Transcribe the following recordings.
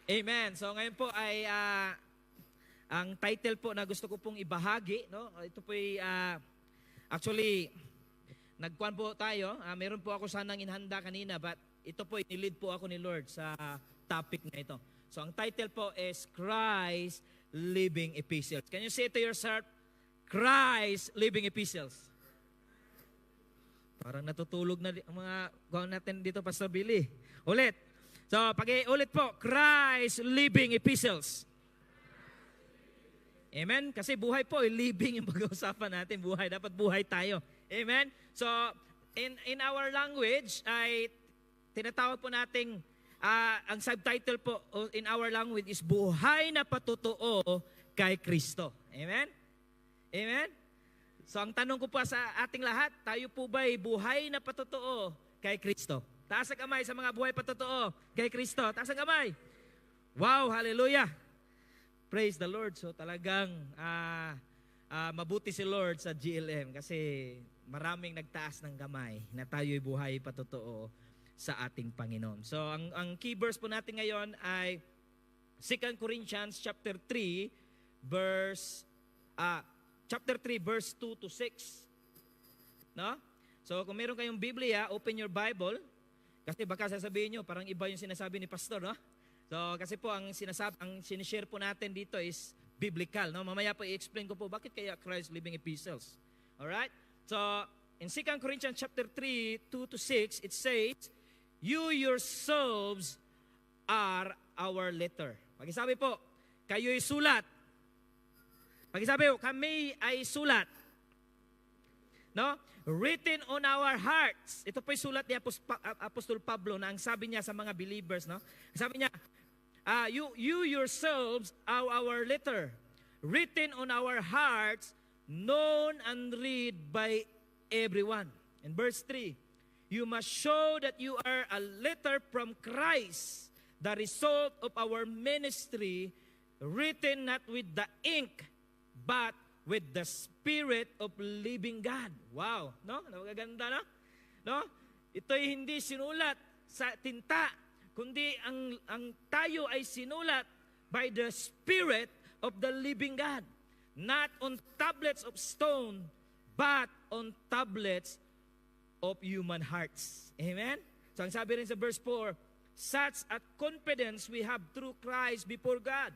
Amen. So ngayon po ay ang title po na gusto ko pong ibahagi, no? Ito po ay actually nagkuhan po tayo. Meron po ako sanang inhanda kanina, but ito po inilid po ako ni Lord sa topic na ito. So ang title po is Christ Living Epistles. Can you say to yourself, Christ Living Epistles? Parang natutulog na ang mga gawin natin dito, Pastor Billy. Ulit. So, ulit po, Christ Living Epistles. Amen? Kasi buhay po, living yung pag-uusapan natin. Buhay, dapat buhay tayo. Amen? So, in our language, ay tinatawag po nating, ang subtitle po in our language is Buhay na Patotoo kay Kristo. Amen? Amen? So, ang tanong ko po sa ating lahat, tayo po ba'y buhay na patotoo kay Kristo? Taas ang kamay sa mga buhay patotoo kay Kristo. Taas ang kamay. Wow, hallelujah. Praise the Lord. So talagang mabuti si Lord sa GLM kasi maraming nagtaas ng kamay na tayo'y buhay patotoo sa ating Panginoon. So ang key verse po natin ngayon ay 2 Corinthians chapter 3 verse 2 to 6. No? So kung meron kayong Biblia, open your Bible. Kasi baka sasabihin nyo, parang iba yung sinasabi ni Pastor, no? So, kasi po, ang sinishare po natin dito is biblical, no? Mamaya po i-explain ko po, bakit kaya Christ Living Epistles? Alright? So, in 2 Corinthians chapter 3, 2 to 6, it says, You yourselves are our letter. Pakisabi po, kayo'y sulat. Pakisabi po, kami ay sulat. No? Written on our hearts. Ito po yung sulat ni Apostol Pablo na ang sabi niya sa mga believers. No? Sabi niya, you yourselves are our letter, written on our hearts, known and read by everyone. In verse 3, you must show that you are a letter from Christ, the result of our ministry, written not with the ink, but with the Spirit of living God. Wow, no? Napakaganda, no? No? Ito'y hindi sinulat sa tinta, kundi ang tayo ay sinulat by the Spirit of the living God. Not on tablets of stone, but on tablets of human hearts. Amen? So ang sabi rin sa verse 4, such a confidence we have through Christ before God.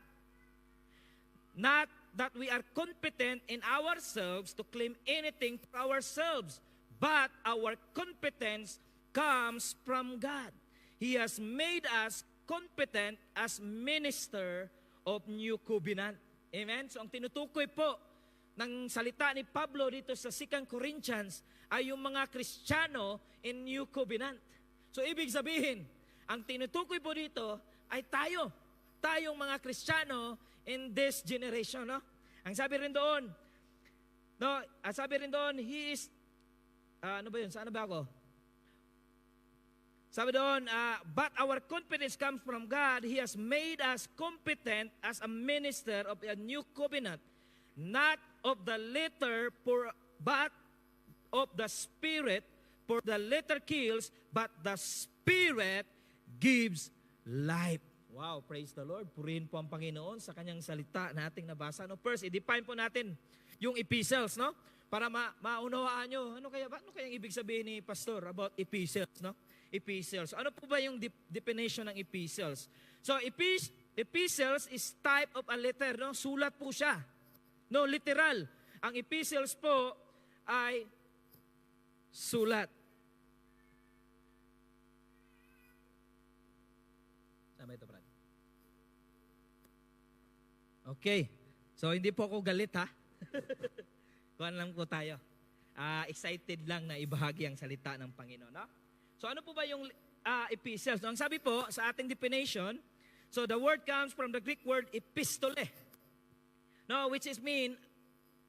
Not that we are competent in ourselves to claim anything for ourselves, but our competence comes from God. He has made us competent as minister of New Covenant. Amen? So ang tinutukoy po ng salita ni Pablo dito sa 2 Corinthians ay yung mga Kristiyano in New Covenant. So ibig sabihin, ang tinutukoy po dito ay tayong mga Kristiyano in this generation, no? Ang sabi rin doon, he is, ano ba yun? Saan ba ako? Sabi doon, but our confidence comes from God. He has made us competent as a minister of a new covenant, not of the letter, but of the Spirit, for the letter kills, but the Spirit gives life. Wow, praise the Lord. Purihin po ang Panginoon sa kanyang salita na ating nabasa. No? First, i-define po natin yung epistles, no? Para maunawaan nyo. Ano kaya yung ibig sabihin ni Pastor about epistles, no? Epistles. Ano po ba yung definition ng epistles? So, epistles is type of a letter, no? Sulat po siya. No, literal. Ang epistles po ay sulat. Tama ito, Brad. Okay. So, hindi po ako galit, ha? Kuhan lang po tayo. Excited lang na ibahagi ang salita ng Panginoon, no? So, ano po ba yung epistles? So, ang sabi po sa ating definition, so the word comes from the Greek word epistole, no, which is mean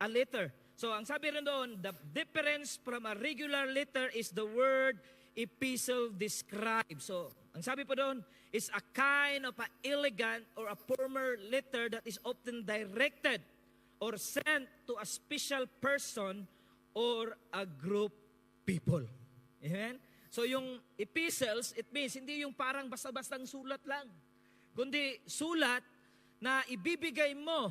a letter. So, ang sabi rin doon, the difference from a regular letter is the word epistle describes. So, ang sabi po doon is a kind of a elegant or a formal letter that is often directed or sent to a special person or a group people. Amen? So yung epistles, it means hindi yung parang basta-bastang sulat lang. kundi sulat na ibibigay mo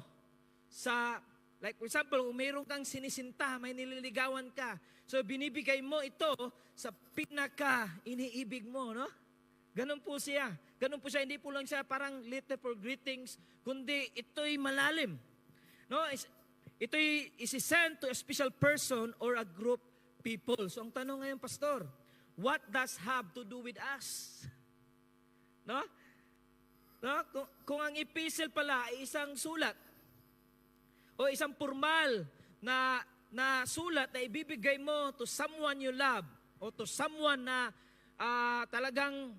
sa, like for example, kung mayroon kang sinisinta, may nililigawan ka, so binibigay mo ito sa pinaka-iniibig mo, no? Ganun po siya. Ganun po siya, hindi po lang siya parang letter for greetings, kundi ito'y malalim. No? Ito'y isi-send to a special person or a group people. So ang tanong ngayon, Pastor, what does have to do with us? No? No? Kung ang epistle pala ay isang sulat o isang formal na sulat na ibibigay mo to someone you love o to someone na talagang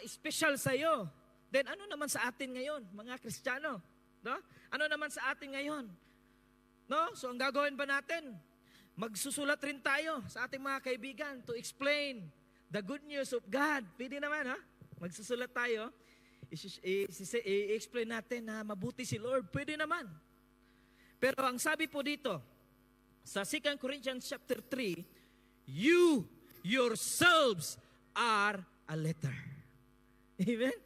special sa iyo, then ano naman sa atin ngayon, mga Kristiyano? No? Ano naman sa atin ngayon? No? So ang gagawin ba natin? Magsusulat rin tayo sa ating mga kaibigan to explain the good news of God. Pwede naman, ha? Magsusulat tayo. I-explain natin na mabuti si Lord. Pwede naman. Pero ang sabi po dito, sa 2 Corinthians chapter 3, you yourselves are a letter. Amen?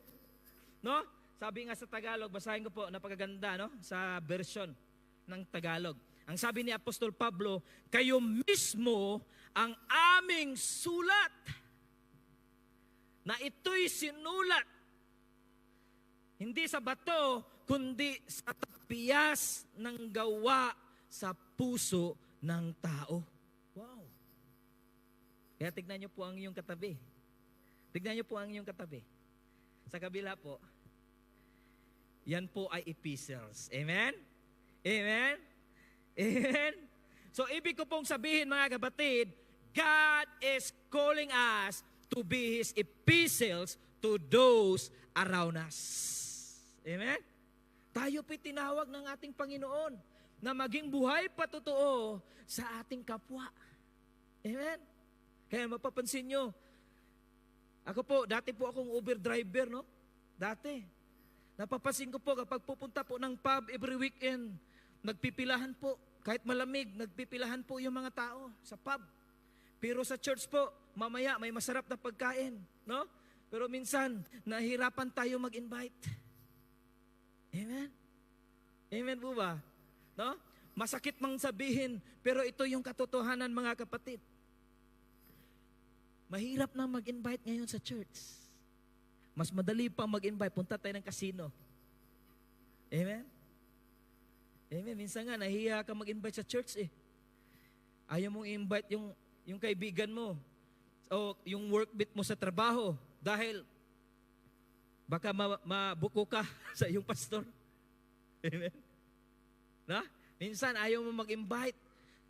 No? Sabi nga sa Tagalog, basahin ko po, napakaganda, no? Sa version ng Tagalog. Ang sabi ni Apostol Pablo, kayo mismo ang aming sulat na ito'y sinulat hindi sa bato, kundi sa tapiyas ng gawa sa puso ng tao. Wow! Kaya tignan niyo po ang iyong katabi. Tignan niyo po ang iyong katabi. Sa kabila po, yan po ay epistles. Amen? Amen? Amen? So, ibig ko pong sabihin, mga kapatid, God is calling us to be His epistles to those around us. Amen? Tayo po'y tinawag ng ating Panginoon na maging buhay patotoo sa ating kapwa. Amen? Kaya mapapansin nyo, ako po, dati po akong Uber driver, no? Dati. Napapansin ko po, kapag pupunta po ng pub every weekend, nagpipilahan po, kahit malamig, nagpipilahan po yung mga tao sa pub. Pero sa church po, mamaya may masarap na pagkain, no? Pero minsan, nahihirapan tayo mag-invite. Amen? Amen po ba? No? Masakit mang sabihin, pero ito yung katotohanan, mga kapatid. Mahirap na mag-invite ngayon sa church. Mas madali pa mag-invite, punta tayo ng casino. Amen? Amen. Minsan nga, nahiya ka mag-invite sa church eh. Ayaw mong i-invite yung kaibigan mo o yung workmate mo sa trabaho dahil baka mabuko ka sa iyong pastor. Amen? Na? Minsan, ayaw mo mag-invite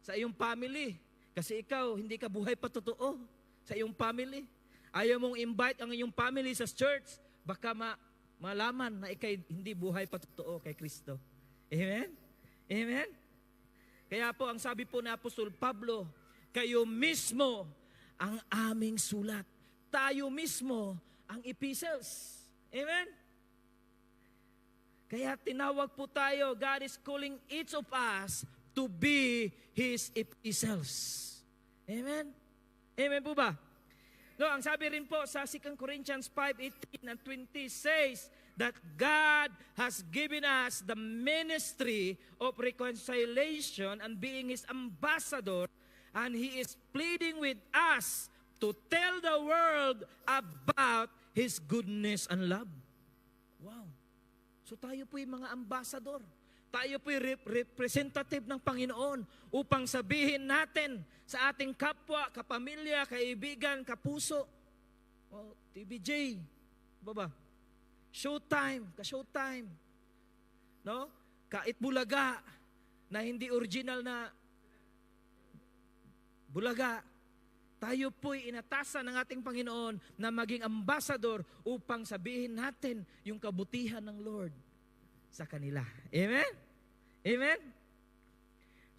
sa iyong family kasi ikaw, hindi ka buhay patotoo sa iyong family. Ayaw mong invite ang iyong family sa church, baka malaman na ikay hindi buhay patotoo kay Kristo. Amen? Amen? Kaya po, ang sabi po ni Apostol Pablo, kayo mismo ang aming sulat. Tayo mismo ang epistles. Amen? Kaya tinawag po tayo, God is calling each of us to be His epistles. Amen? Amen po ba? No, ang sabi rin po sa 2 Corinthians 5:18 and 20 says that God has given us the ministry of reconciliation and being His ambassador, and He is pleading with us to tell the world about His goodness and love. Wow. So tayo po'y mga ambassador. Tayo po'y representative ng Panginoon upang sabihin natin sa ating kapwa, kapamilya, kaibigan, kapuso. Oh, TBJ, baba. Showtime, ka-showtime. No? Ka-Itbulaga na hindi original na bulaga. Tayo po'y inatasan ng ating Panginoon na maging ambassador upang sabihin natin yung kabutihan ng Lord sa kanila. Amen? Amen?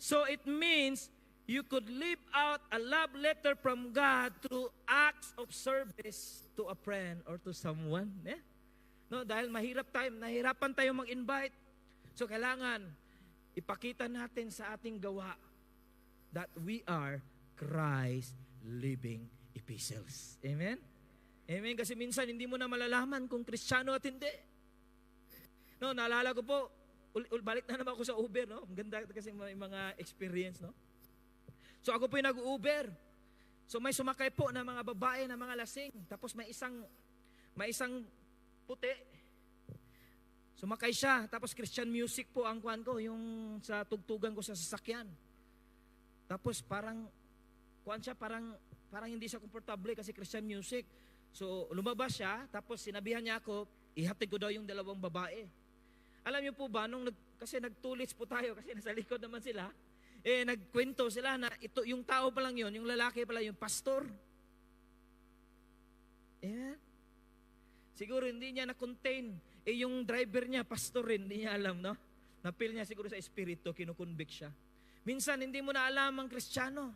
So it means you could live out a love letter from God through acts of service to a friend or to someone. No, dahil nahirapan tayo mag-invite. So kailangan ipakita natin sa ating gawa that we are Christ living epistles. Amen? Amen? Kasi minsan hindi mo na malalaman kung Kristiyano at hindi. No, naalala ko po, balik na naman ako sa Uber, no? Ang ganda kasi may mga experience, no? So ako po yung nag-Uber. So may sumakay po na mga babae na mga lasing. Tapos may isang puti. Sumakay siya. Tapos Christian music po ang kuwan ko, yung sa tugtugan ko sa sasakyan. Tapos parang hindi siya komportable kasi Christian music. So lumabas siya, tapos sinabihan niya ako, ihatid ko daw yung dalawang babae. Alam niyo po ba, kasi nagtulis po tayo, kasi nasa likod naman sila, nagkwento sila na ito, yung tao pa lang yun, yung lalaki pala yung pastor. Siguro hindi niya na-contain. Yung driver niya, pastor rin, hindi niya alam, no? Napil niya siguro sa espiritu, kinukonvict siya. Minsan, hindi mo na alam ang Kristiyano.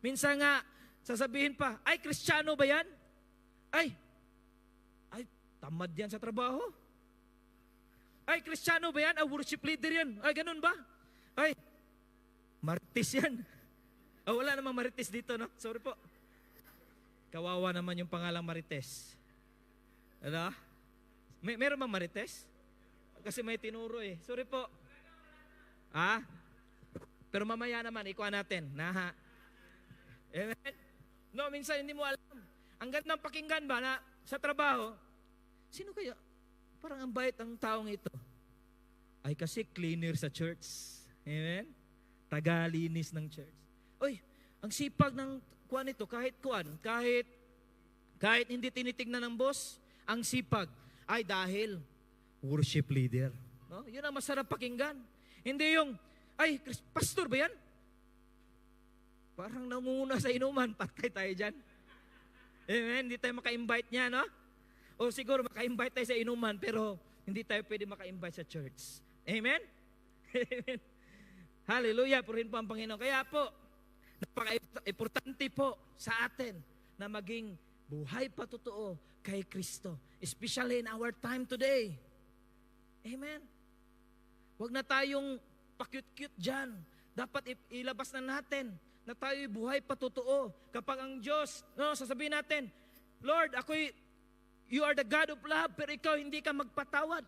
Minsan nga, sasabihin pa, ay, Kristiyano ba yan? Ay, tamad yan sa trabaho. Ay, Kristiyano ba yan? Worship leader yan. Ay, ganun ba? Ay, marites yan. Wala namang marites dito, no? Sorry po. Kawawa naman yung pangalang marites. Ano? Meron bang marites? Kasi may tinuro eh. Sorry po. Pero mamaya naman, ikuha natin. Amen? No, minsan hindi mo alam. Ang ganda ng pakinggan ba na sa trabaho, sino kaya? Parang ang bait ang taong ito. Ay kasi cleaner sa church. Amen? Tagalinis ng church. Oy, ang sipag ng kuan ito, kahit hindi tinitignan ng boss, ang sipag ay dahil worship leader. No? Yun ang masarap pakinggan. Hindi yung, ay, pastor ba yan? Parang nangunguna sa inuman, patay tayo dyan. Amen? Hindi tayo maka-invite niya, no? O siguro maka-invite tayo sa inuman, pero hindi tayo pwede maka-invite sa church. Amen? Amen. Hallelujah, purihin po ang Panginoon. Kaya po, napaka-importante po sa atin na maging buhay pa totoo kay Kristo. Especially in our time today. Amen? Huwag na tayong pa-cute-cute dyan. Dapat ilabas na natin na tayo'y buhay pa totoo. Kapag ang Diyos, sasabihin natin, Lord, you are the God of love, pero ikaw hindi ka magpatawad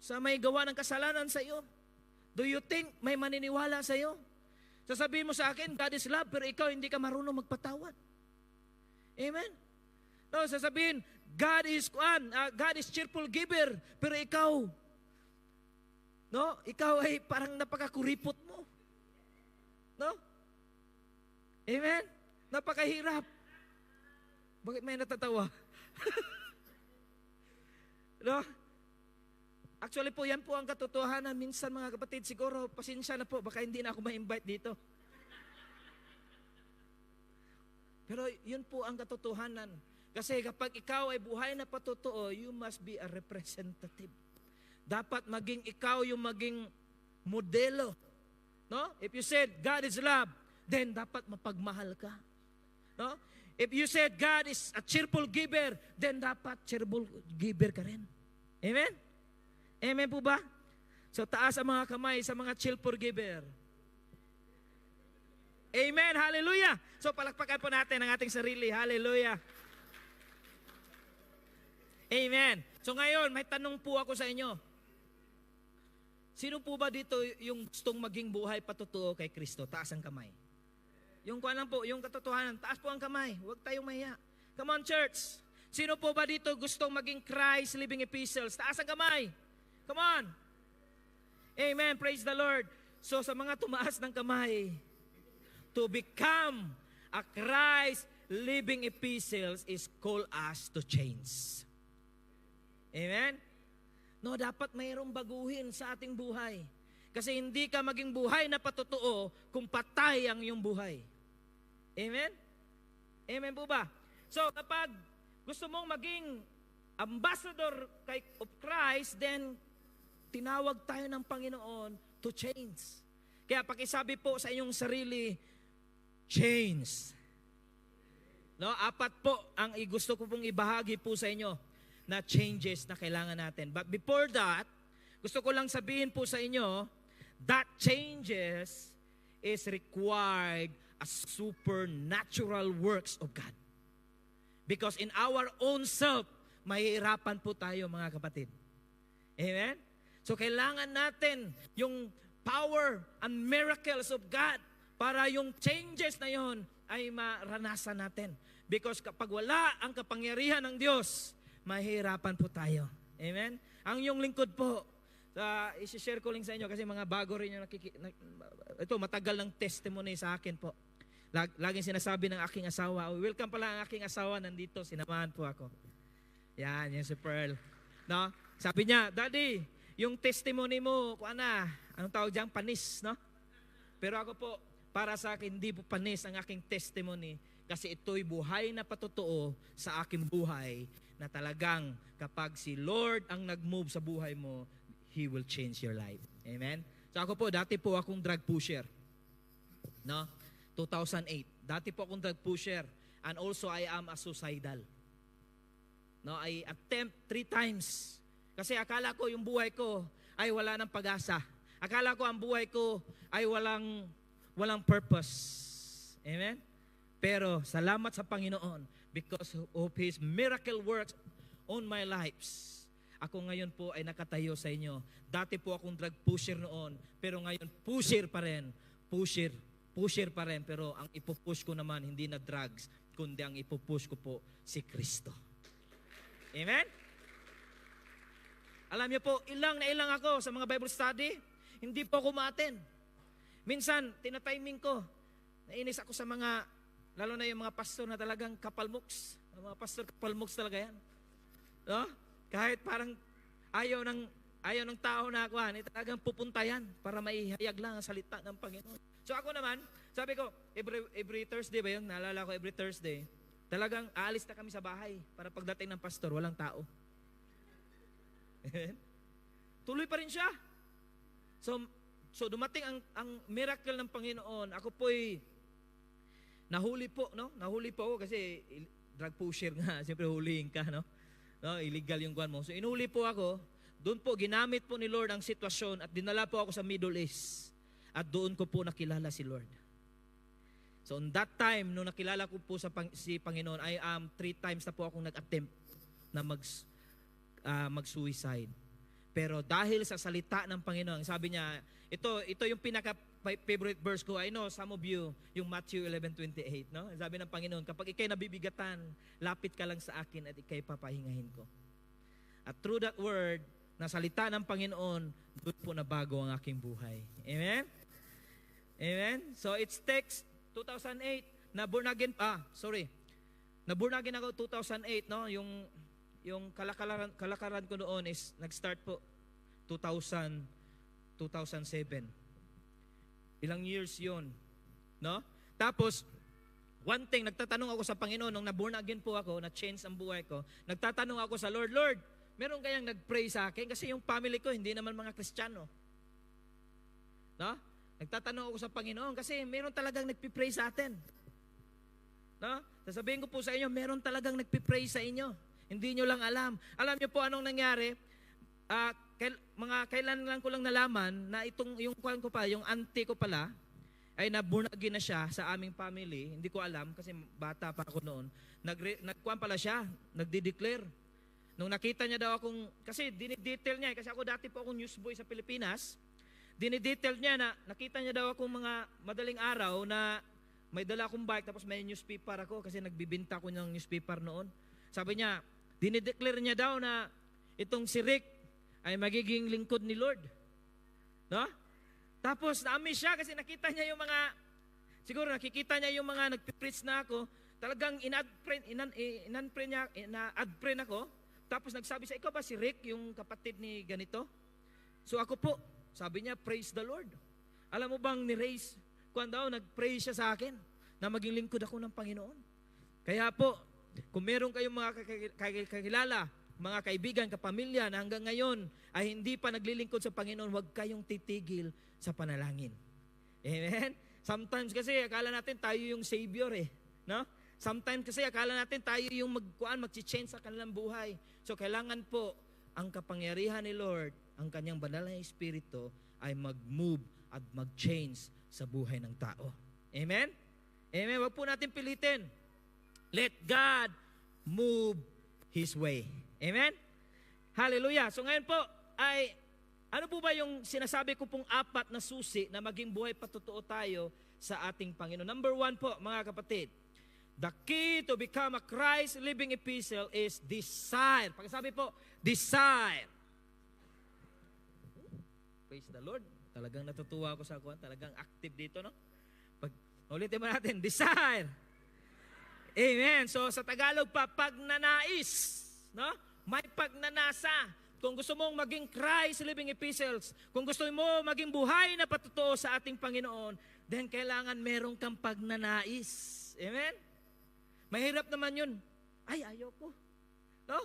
sa may gawa ng kasalanan sa iyo. Do you think may maniniwala sa iyo? Sasabihin mo sa akin, God is love, pero ikaw hindi ka marunong magpatawad. Amen? No, sasabihin, God is cheerful giver, pero ikaw ay parang napakakuripot mo. No? Amen? Napakahirap. Bakit may natatawa? No? Actually po, yan po ang katotohanan. Minsan mga kapatid, siguro, pasensya na po, baka hindi na ako ma-invite dito. Pero yun po ang katotohanan. Kasi kapag ikaw ay buhay na patotoo, you must be a representative. Dapat ikaw yung maging modelo. No? If you said, God is love, then dapat mapagmahal ka. No? If you said, God is a cheerful giver, then dapat cheerful giver ka rin. Amen? Amen po ba? So taas ang mga kamay sa mga cheerful giver. Amen, hallelujah. So palakpakan po natin ang ating sarili. Hallelujah. Amen. So ngayon, may tanong po ako sa inyo. Sino po ba dito yung gustong maging buhay patotoo kay Kristo? Taas ang kamay. Yung kuwan lang po, yung katotohanan, taas po ang kamay. Huwag tayong mahiya. Come on, church. Sino po ba dito gustong maging Christ living epistles? Taas ang kamay. Come on. Amen. Praise the Lord. So sa mga tumaas ng kamay, to become a Christ living epistles is call us to change. Amen? No, dapat mayroong baguhin sa ating buhay. Kasi hindi ka maging buhay na patotoo kung patay ang iyong buhay. Amen? Amen po ba? So, kapag gusto mong maging ambassador of Christ, then tinawag tayo ng Panginoon to change. Kaya pakisabi po sa inyong sarili, change. No, 4 po ang gusto ko pong ibahagi po sa inyo na changes na kailangan natin. But before that, gusto ko lang sabihin po sa inyo that changes is required as supernatural works of God. Because in our own self, mahihirapan po tayo mga kapatid. Amen? So kailangan natin yung power and miracles of God para yung changes na yon ay maranasan natin. Because kapag wala ang kapangyarihan ng Diyos, mahirapan po tayo. Amen? Ang yung lingkod po, isi-share ko lang sa inyo kasi mga bago rin yung ito, matagal ng testimony sa akin po. Laging sinasabi ng aking asawa, welcome pala ang aking asawa, nandito, sinamahan po ako. Yan, yung si Pearl. No? Sabi niya, Daddy, yung testimony mo, anong tawag dyan? Panis, no? Pero ako po, para sa akin, hindi po panis ang aking testimony kasi ito'y buhay na patotoo sa aking buhay na talagang kapag si Lord ang nag-move sa buhay mo, He will change your life. Amen? So ako po, dati po akong drug pusher. No? 2008. Dati po akong drug pusher. And also, I am a suicidal. No? I attempt 3 times. Kasi akala ko yung buhay ko ay wala ng pag-asa. Akala ko ang buhay ko ay walang purpose. Amen? Pero salamat sa Panginoon because of His miracle works on my lives. Ako ngayon po ay nakatayo sa inyo. Dati po akong drug pusher noon, pero ngayon pusher pa rin. Pusher pa rin, pero ang ipupush ko naman hindi na drugs, kundi ang ipupush ko po si Kristo. Amen? Alam niyo po, ilang ako sa mga Bible study, hindi po ako ma-attend. Minsan, tinatiming ko. Nainis ako sa mga, lalo na yung mga pastor na talagang kapalmuks. Mga pastor kapalmuks talaga yan. No? Kahit parang ayaw ng tao na ako, talagang pupunta yan para maihayag lang ang salita ng Panginoon. So ako naman, sabi ko, every Thursday ba yun? Naalala ko every Thursday. Talagang aalis na kami sa bahay para pagdating ng pastor, walang tao. Tuloy pa rin siya. So dumating ang miracle ng Panginoon. Ako po'y nahuli po, no? Nahuli po ako kasi drug pusher nga. Siyempre huliin ka, no? No, illegal yung guwan mo. So inuli po ako. Doon po ginamit po ni Lord ang sitwasyon at dinala po ako sa Middle East. At doon ko po nakilala si Lord. So on that time, nung nakilala ko po si Panginoon, I am 3 times na po akong nag-attempt na mag-suicide. Pero dahil sa salita ng Panginoon, sabi niya, ito yung pinaka-favorite verse ko. I know some of you, yung Matthew 11:28, no? Sabi ng Panginoon, kapag ikay nabibigatan, lapit ka lang sa akin at ikay papahingahin ko. At through that word, na salita ng Panginoon, doon po nabago ang aking buhay. Amen? Amen? So it's text 2008, na born again ako 2008, no? Yung kalakaran ko noon is nag-start po 2007. Ilang years yun. No? Tapos, one thing, nagtatanong ako sa Panginoon, nung na-born again po ako, na-change ang buhay ko, nagtatanong ako sa Lord, Lord, meron kayang nag-pray sa akin? Kasi yung family ko, hindi naman mga Kristiyano. No? Nagtatanong ako sa Panginoon, kasi meron talagang nagpipray sa atin. No? Sasabihin ko po sa inyo, meron talagang nagpipray sa inyo. Hindi nyo lang alam. Alam nyo po anong nangyari? Kailan lang ko lang nalaman na yung auntie ko pala, ay na-born again na siya sa aming family. Hindi ko alam kasi bata pa ako noon. Nagkuhan pala siya, nagdi-declare. Nung nakita niya daw akong, kasi dinidetail niya, kasi ako dati po akong newsboy sa Pilipinas, dinidetail niya na nakita niya daw akong mga madaling araw na may dala akong bike tapos may newspaper ako kasi nagbibinta ko ng newspaper noon. Sabi niya, dinideclare niya daw na itong si Rick ay magiging lingkod ni Lord. No? Tapos na-amaze siya kasi nakita niya yung mga, siguro nakikita niya yung mga nagpipreach na ako, talagang ina-add-friend ako, tapos nagsabi sa, ikaw ba si Rick, yung kapatid ni ganito? So ako po, sabi niya, praise the Lord. Alam mo bang ni-raise, nag-praise siya sa akin, na maging lingkod ako ng Panginoon. Kaya po, kung meron kayong mga kakilala, mga kaibigan, kapamilya na hanggang ngayon ay hindi pa naglilingkod sa Panginoon, huwag kayong titigil sa panalangin. Amen? Sometimes kasi akala natin tayo yung Savior no? Sometimes kasi akala natin tayo yung mag-change sa kanilang buhay. So kailangan po ang kapangyarihan ni Lord, ang kanyang banal na Espiritu ay mag-move at mag-change sa buhay ng tao. Amen? Amen? Huwag po natin pilitin. Let God move His way. Amen? Hallelujah. So ngayon po ay Ano po ba yung sinasabi ko pong apat na susi na maging buhay patotoo tayo sa ating Panginoon? Number 1 po, mga kapatid. The key to become a Christ living epistle is desire. Pagkasabi po, desire. Praise the Lord. Talagang natutuwa ako sa kuwan. Talagang active dito, no? Ulitin mo natin, desire. Amen. So sa Tagalog pa, pagnanais. No? May pagnanasa. Kung gusto mong maging Christ living epistles, kung gusto mo maging buhay na patotoo sa ating Panginoon, then kailangan meron kang pagnanais. Amen? Mahirap naman yun. Ay, ayoko. No?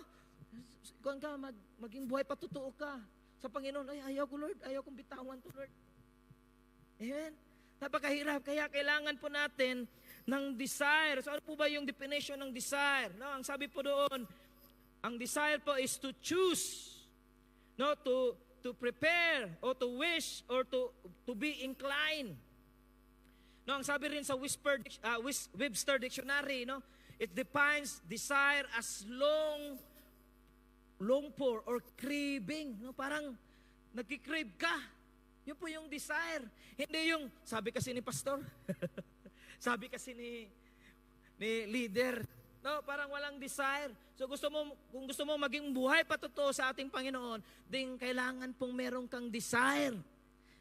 Kung ka, maging buhay patotoo ka sa Panginoon. Ay, ayoko Lord. Ayokong bitawan to Lord. Amen? Napakahirap. Kaya kailangan po natin ng desire. So ano po ba yung definition ng desire? No, ang sabi po doon, ang desire po is to choose, no, to prepare or to wish or to be inclined. No, ang sabi rin sa Webster Dictionary, no, it defines desire as long for or craving, no, parang nagki-crave ka. Yun po yung desire. Hindi yung, sabi kasi ni pastor, sabi kasi ni leader, no, parang walang desire. So kung gusto mo maging buhay patotoo sa ating Panginoon, din kailangan pong meron kang desire.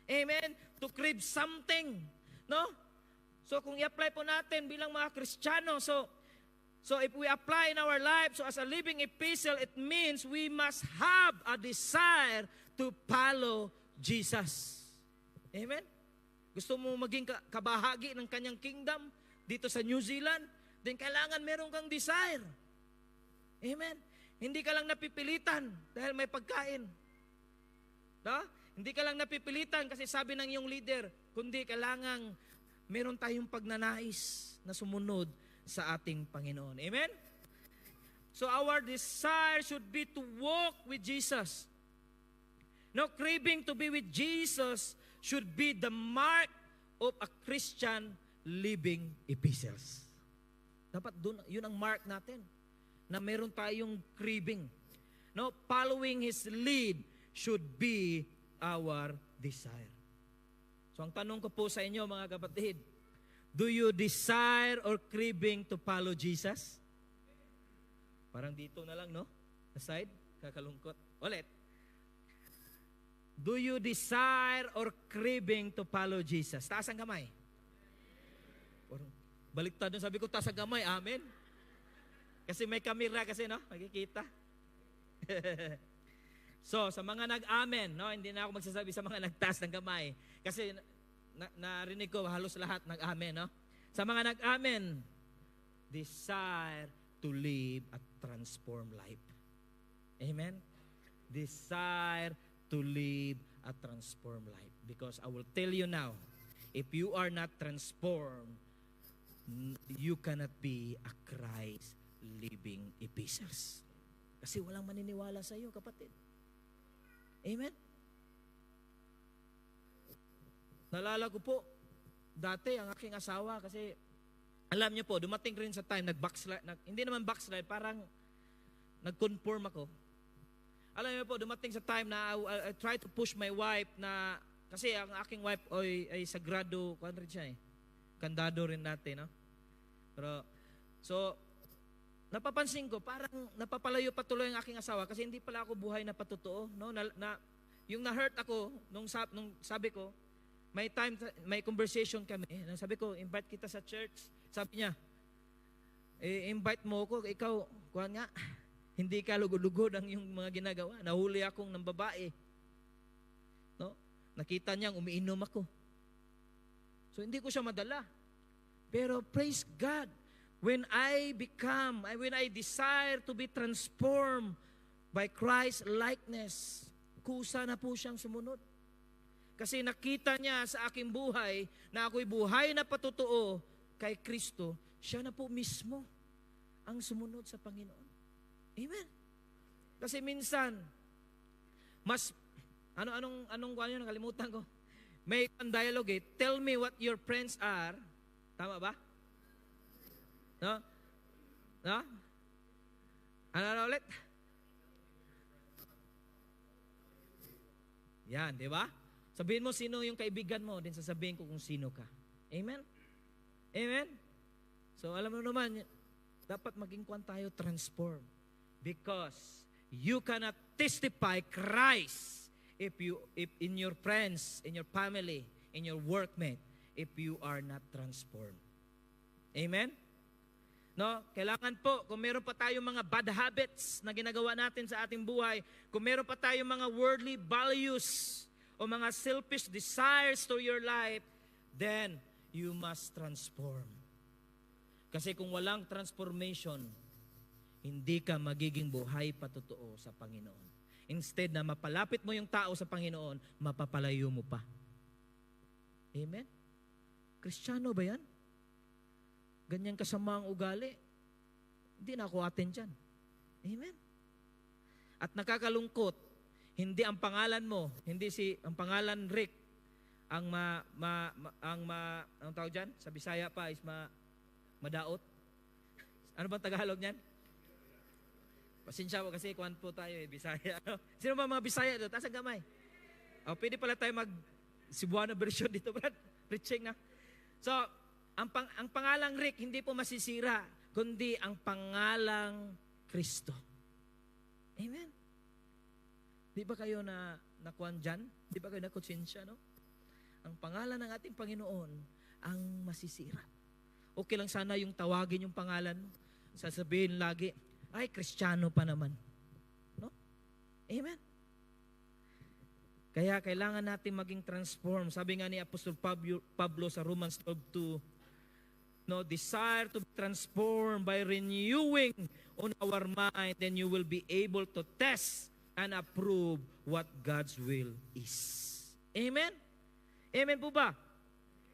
Amen? To crave something. No? So kung i-apply po natin bilang mga Kristiyano, so if we apply in our life, so as a living epistle, it means we must have a desire to follow Jesus. Amen? Gusto mo maging kabahagi ng kanyang kingdom dito sa New Zealand, then kailangan meron kang desire. Amen? Hindi ka lang napipilitan dahil may pagkain. No? Hindi ka lang napipilitan kasi sabi ng iyong leader, kundi kailangan meron tayong pagnanais na sumunod sa ating Panginoon. Amen? So our desire should be to walk with Jesus. No, craving to be with Jesus should be the mark of a Christian living epistles. Dapat doon, yun ang mark natin, na meron tayong craving. No, following His lead should be our desire. So ang tanong ko po sa inyo mga kapatid, do you desire or craving to follow Jesus? Parang dito na lang, no? Aside, kakalungkot. Ulit. Do you desire or craving to follow Jesus? Taas ang kamay. Baliktad doon, sabi ko, taas ang kamay. Amen. Kasi may kamera kasi, no? Makikita. So, sa mga nag-amen, no? Hindi na ako magsasabi sa mga nagtaas ng kamay. Kasi narinig ko halos lahat nag-amen, no? Sa mga nag-amen, desire to live a transformed life. Amen? Desire to live a transformed life. Because I will tell you now, if you are not transformed, you cannot be a Christ living epistles. Kasi walang maniniwala sa iyo, kapatid. Amen? Nalala ko po, dati ang aking asawa, kasi alam niyo po, dumating rin sa time, hindi naman backslide, parang nag-conform ako. Alam niyo po, dumating sa time na I try to push my wife na, kasi ang aking wife ay sagrado, kung rin siya kandado rin natin, no? Pero, so, napapansin ko, parang napapalayo patuloy ang aking asawa kasi hindi pala ako buhay na patotoo, no? Yung na-hurt ako, nung sabi ko, may conversation kami, sabi ko, invite kita sa church. Sabi niya, invite mo ko, ikaw, kuhan nga, hindi ka lugod-lugod ang yung mga ginagawa. Nahuli akong ng babae. No? Nakita niyang umiinom ako. So hindi ko siya madala. Pero praise God, when I desire to be transformed by Christ's likeness, kusa na po siyang sumunod. Kasi nakita niya sa aking buhay na ako'y buhay na patotoo kay Kristo, siya na po mismo ang sumunod sa Panginoon. Amen. Kasi minsan, anong nakalimutan ko? May dialogue tell me what your friends are. Tama ba? No? No? Ano ulit? Yan, di ba? Sabihin mo sino yung kaibigan mo, then sasabihin ko kung sino ka. Amen? Amen? So alam mo naman, dapat maging kwan tayo transform. Because you cannot testify Christ if in your friends, in your family, in your workmate, if you are not transformed. Amen? No, kailangan po, kung meron pa tayong mga bad habits na ginagawa natin sa ating buhay, kung meron pa tayong mga worldly values o mga selfish desires to your life, then you must transform. Kasi kung walang transformation, hindi ka magiging buhay patotoo sa Panginoon. Instead na mapalapit mo yung tao sa Panginoon, mapapalayo mo pa. Amen? Kristiyano ba yan? Ganyan kasama ang ugali. Hindi na ako atin dyan. Amen? At nakakalungkot, hindi ang pangalan mo, ang pangalan Rick, anong tawag dyan? Sa Bisaya pa is madaot. Ano bang Tagalog niyan? Pasensya po kasi kuwan po tayo Bisaya. Sino ba mga Bisaya doon? Taas ang gamay. Pwede pala tayo Cebuano version dito, Brad. Preaching na. So, ang pangalang Rick, hindi po masisira, kundi ang pangalang Kristo. Amen. Di ba kayo nakuan dyan? Di ba kayo nakonsensya, no? Ang pangalan ng ating Panginoon ang masisira. Okay lang sana yung tawagin yung pangalan mo. Sasabihin lagi, ay, Kristiyano pa naman. No? Amen. Kaya kailangan natin maging transform. Sabi nga ni Apostol Pablo sa Romans 12:2, no, desire to be transformed by renewing on our mind, then you will be able to test and approve what God's will is. Amen? Amen po ba?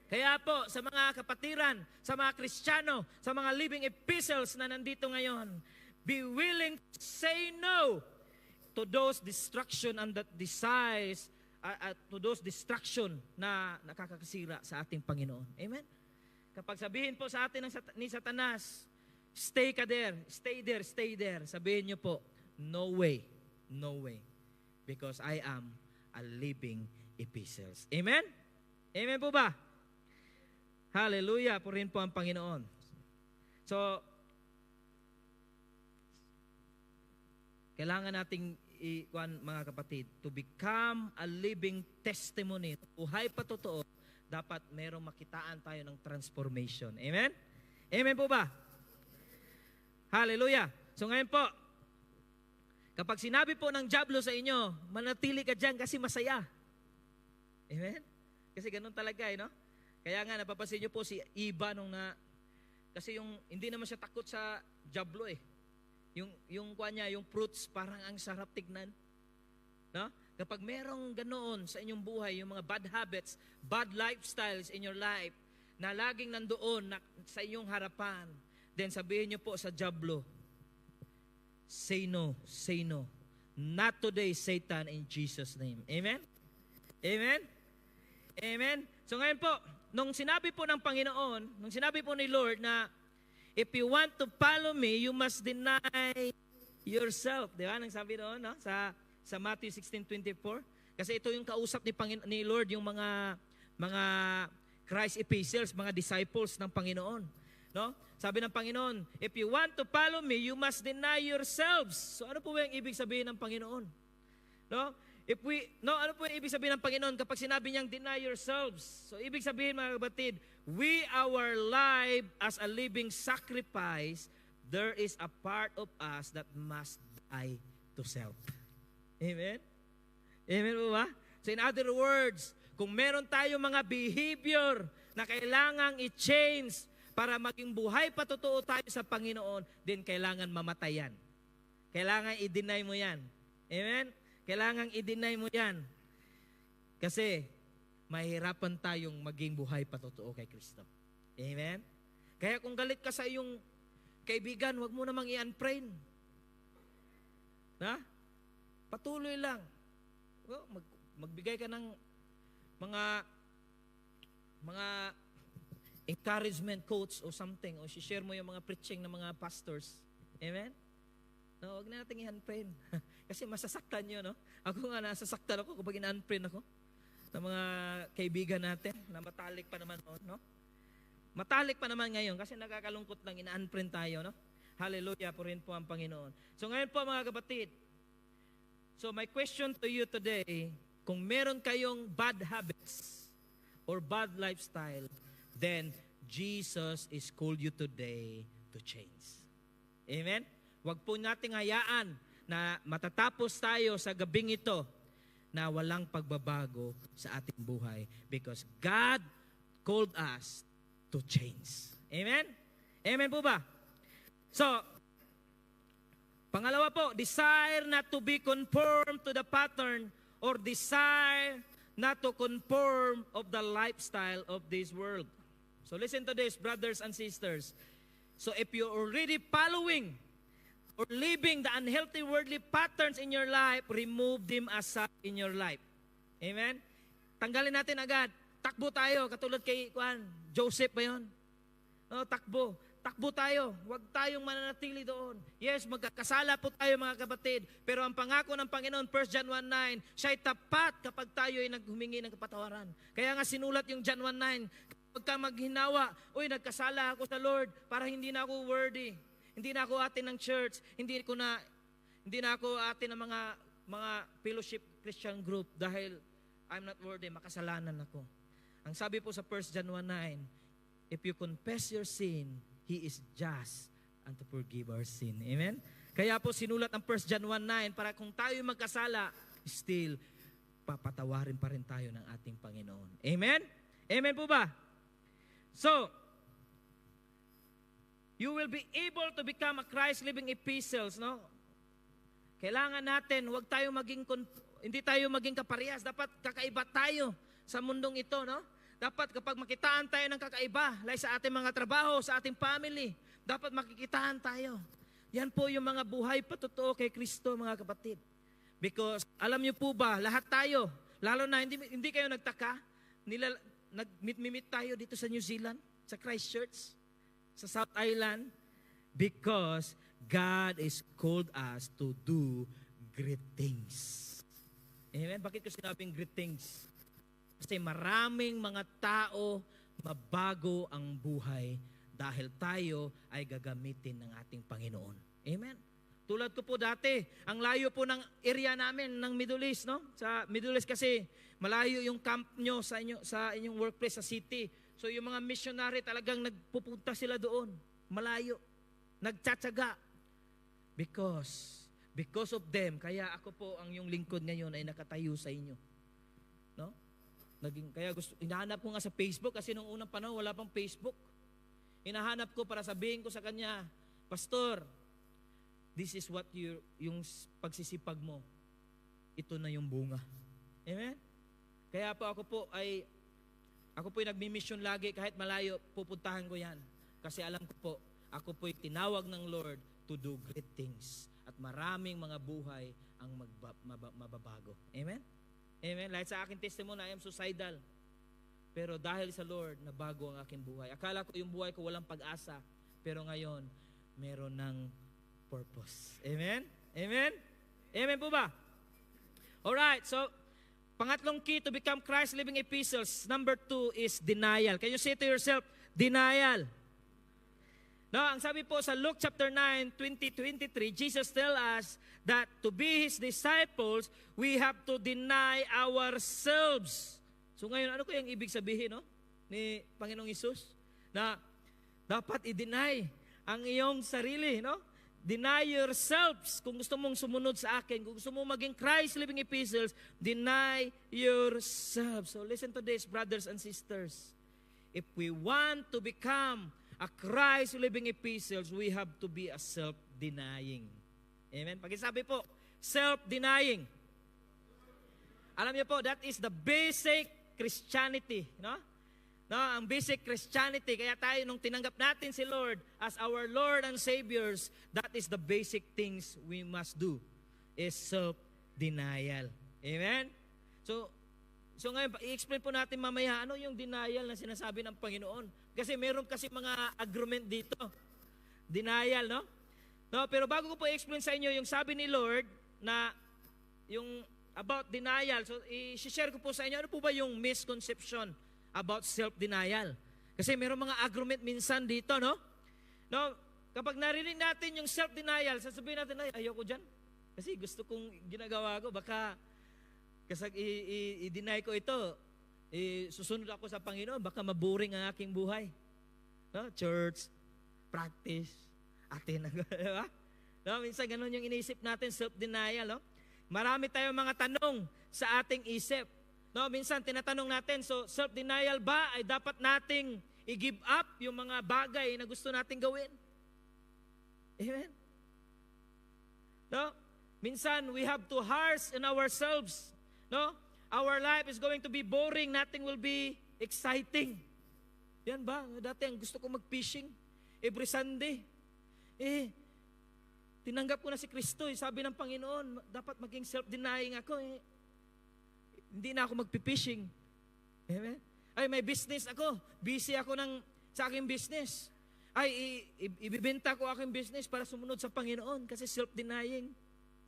Kaya po, sa mga kapatiran, sa mga Kristiyano, sa mga living epistles na nandito ngayon, be willing to say no to those distraction and that desires, to those distraction na nakakasira sa ating Panginoon. Amen? Kapag sabihin po sa atin ni Satanas, stay ka there, stay there, stay there. Sabihin niyo po, no way, no way. Because I am a living epistles. Amen? Amen po ba? Hallelujah, po rin po ang Panginoon. So, kailangan nating mga kapatid, to become a living testimony, buhay pa totoo, dapat merong makitaan tayo ng transformation. Amen? Amen po ba? Hallelujah. So ngayon po, kapag sinabi po ng dyablo sa inyo, manatili ka dyan kasi masaya. Amen? Kasi ganun talaga, no? Kaya nga, napapansin nyo po si Iba kasi hindi naman siya takot sa dyablo Yung fruits parang ang sarap tignan. No? Kapag merong ganoon sa inyong buhay, yung mga bad habits, bad lifestyles in your life, na laging nandoon sa inyong harapan, then sabihin nyo po sa dyablo, say no, say no. Not today, Satan, in Jesus' name. Amen? Amen? Amen? So ngayon po, nung sinabi po ng Panginoon, nung sinabi po ni Lord na, if you want to follow me, you must deny yourself. Di ba? Nang sabi doon, no? Sa Matthew 16:24. Kasi ito yung kausap ni Lord, yung mga Christ epistles, mga disciples ng Panginoon. No? Sabi ng Panginoon, if you want to follow me, you must deny yourselves. So ano po yung ibig sabihin ng Panginoon? No? Ano po yung ibig sabihin ng Panginoon kapag sinabi niyang deny yourselves? So ibig sabihin, mga kapatid, our life as a living sacrifice, there is a part of us that must die to self. Amen? Amen po ba? So in other words, kung meron tayong mga behavior na kailangang i-change para maging buhay patotoo tayo sa Panginoon, then kailangan mamatayan. Kailangan i-deny mo yan. Amen? Kailangan i-deny mo yan. Kasi mahirapan tayong maging buhay patotoo kay Kristo. Amen? Kaya kung galit ka sa iyong kaibigan, huwag mo namang i-unfriend. Na? Patuloy lang. Magbigay ka ng mga encouragement quotes o something, o share mo yung mga preaching ng mga pastors. Amen? No, huwag na natin i-unfriend. Kasi masasaktan nyo, no? Ako nga nasasaktan ako kapag in-unfriend ako ng mga kaibigan natin na matalik pa naman noon, no? Matalik pa naman ngayon kasi nakakalungkot lang, in-unfriend tayo, no? Hallelujah, purihin po ang Panginoon. So ngayon po mga kapatid, so my question to you today, kung meron kayong bad habits or bad lifestyle, then Jesus is called you today to change. Amen? Huwag po nating hayaan na matatapos tayo sa gabing ito na walang pagbabago sa ating buhay because God called us to change. Amen? Amen po ba? So, pangalawa po, desire not to be conformed to the pattern or desire not to conform of the lifestyle of this world. So listen to this, brothers and sisters. So if you're already following or living the unhealthy worldly patterns in your life, remove them aside in your life. Amen? Tanggalin natin agad. Takbo tayo, katulad kay Joseph ba yun? No, takbo. Takbo tayo. Huwag tayong mananatili doon. Yes, magkakasala po tayo mga kapatid. Pero ang pangako ng Panginoon, 1 John 1:9, siya'y tapat kapag tayo ay naghumingi ng kapatawaran. Kaya nga sinulat yung John 1:9, kapag ka maghinawa, uy, nagkasala ako sa Lord para hindi na ako worthy. Hindi na ako atin ng church, hindi na ako atin ng mga fellowship Christian group dahil I'm not worthy, makasalanan ako. Ang sabi po sa 1 John 1:9, if you confess your sin, He is just and to forgive our sin. Amen? Kaya po sinulat ang 1 John 1:9 para kung tayo magkasala, still, papatawarin pa rin tayo ng ating Panginoon. Amen? Amen po ba? So, you will be able to become a Christ-living epistles, no? Kailangan natin, hindi tayo maging kaparehas. Dapat kakaiba tayo sa mundong ito, no? Dapat kapag makitaan tayo ng kakaiba, like sa ating mga trabaho, sa ating family, dapat makikitaan tayo. Yan po yung mga buhay patotoo kay Kristo, mga kapatid. Because, alam niyo po ba, lahat tayo, lalo na, hindi kayo nagtaka, nag-meet tayo dito sa New Zealand, sa Christchurch, sa South Island, because God is called us to do great things. Amen? Bakit ko sinabing great things? Kasi maraming mga tao mabago ang buhay dahil tayo ay gagamitin ng ating Panginoon. Amen? Tulad ko po dati, ang layo po ng area namin ng Middle East, no? Sa Middle East kasi malayo yung camp nyo sa inyong workplace sa city. So yung mga missionary talagang nagpupunta sila doon. Malayo. Nagtsatsaga. Because of them, kaya ako po ang yung lingkod ngayon ay nakatayo sa inyo. No? Kaya hinahanap ko nga sa Facebook kasi nung unang panahon wala pang Facebook. Hinahanap ko para sabihin ko sa kanya, Pastor, this is what yung pagsisipag mo. Ito na yung bunga. Amen? Kaya po ako po ay nagmi-mission lagi kahit malayo, pupuntahan ko yan. Kasi alam ko po, ako po'y tinawag ng Lord to do great things. At maraming mga buhay ang mababago. Amen? Amen? Like sa akin testimony, I am suicidal. Pero dahil sa Lord, nabago ang aking buhay. Akala ko yung buhay ko walang pag-asa. Pero ngayon, meron ng purpose. Amen? Amen? Amen po ba? Alright, so, pangatlong key to become Christ-living epistles. Number 2 is denial. Can you say to yourself, denial? No, ang sabi po sa Luke chapter 9, 20-23, Jesus tells us that to be His disciples, we have to deny ourselves. So ngayon, ano ko yung ibig sabihin, no? Ni Panginoong Hesus? Na dapat i-deny ang iyong sarili, no? Deny yourselves. Kung gusto mong sumunod sa akin, kung gusto mong maging Christ-living epistles, deny yourselves. So listen to this, brothers and sisters. If we want to become a Christ-living epistles, we have to be a self-denying. Amen? Pakisabi po, self-denying. Alam niyo po, that is the basic Christianity, no? No, ang basic Christianity, kaya tayo nung tinanggap natin si Lord as our Lord and Saviors, that is the basic things we must do, is self-denial. Amen? So ngayon, i-explain po natin mamaya, ano yung denial na sinasabi ng Panginoon? Kasi meron kasi mga agreement dito. Denial, no? No, pero bago ko po i-explain sa inyo, yung sabi ni Lord, na yung about denial. So, i-share ko po sa inyo, ano po ba yung misconception about self-denial? Kasi mayroong mga argument minsan dito, no? No, kapag narinig natin yung self-denial, sasabihin natin, ay, ayoko dyan. Kasi gusto kong ginagawa ko, baka kasag i-deny ko ito, susunod ako sa Panginoon, baka maboring ang aking buhay. No? Church, practice, atin, di ba? No? Minsan ganun yung inisip natin, self-denial. No? Marami tayong mga tanong sa ating isip. No? Minsan tinatanong natin, so self-denial ba ay dapat nating i-give up yung mga bagay na gusto nating gawin? Amen? No? Minsan we have to harsh in ourselves. No? Our life is going to be boring, nothing will be exciting. Yan ba? Dati ang gusto ko mag-fishing every Sunday. Tinanggap ko na si Kristo. Sabi ng Panginoon, dapat maging self-denying ako. Hindi na ako mag-fishing. Amen? Ay, may business ako. Busy ako sa aking business. Ay, ibibenta ko aking business para sumunod sa Panginoon kasi self-denying.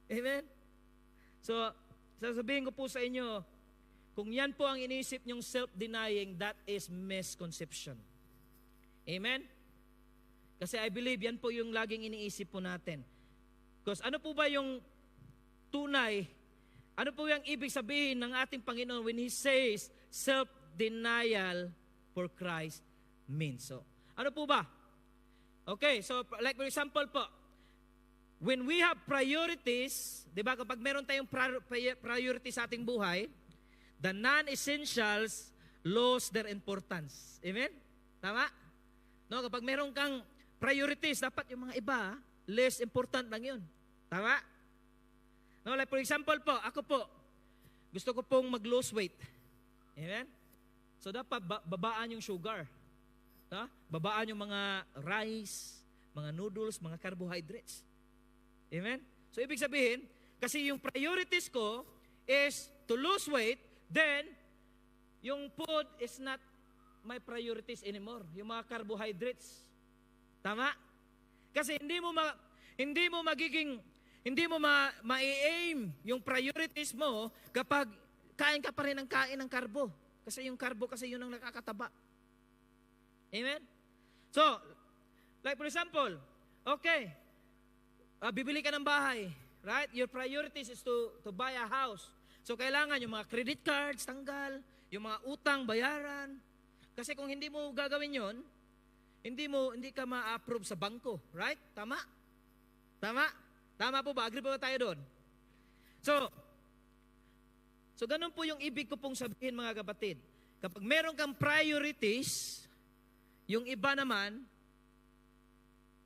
Amen? So, sasabihin ko po sa inyo, kung yan po ang inisip nyong self-denying, that is misconception. Amen? Kasi I believe yan po yung laging iniisip po natin. Because ano po ba yung tunay, ano po yung ibig sabihin ng ating Panginoon when He says self-denial for Christ means? So, ano po ba? Okay, so like for example po, when we have priorities, di ba, kapag meron tayong priority sa ating buhay, the non-essentials lose their importance. Amen? Tama? No, kapag meron kang priorities, dapat yung mga iba, less important lang yun. Tama? No, like for example po, ako po, gusto ko pong mag-lose weight. Amen? So dapat babaan yung sugar. No? Babaan yung mga rice, mga noodles, mga carbohydrates. Amen? So, ibig sabihin, kasi yung priorities ko is to lose weight, then, yung food is not my priorities anymore. Yung mga carbohydrates. Tama? Kasi hindi mo ma-aim yung priorities mo kapag kain ka pa rin ng kain ng karbo. Kasi yung karbo kasi yun ang nakakataba. Amen? So, like for example, okay, bibili ka ng bahay, right? Your priorities is to buy a house. So, kailangan yung mga credit cards, tanggal, yung mga utang, bayaran. Kasi kung hindi mo gagawin yon, hindi ka ma-approve sa bangko, right? Tama? Tama? Tama po ba? Agree ba tayo doon? So ganun po yung ibig ko pong sabihin, mga kapatid. Kapag meron kang priorities, yung iba naman,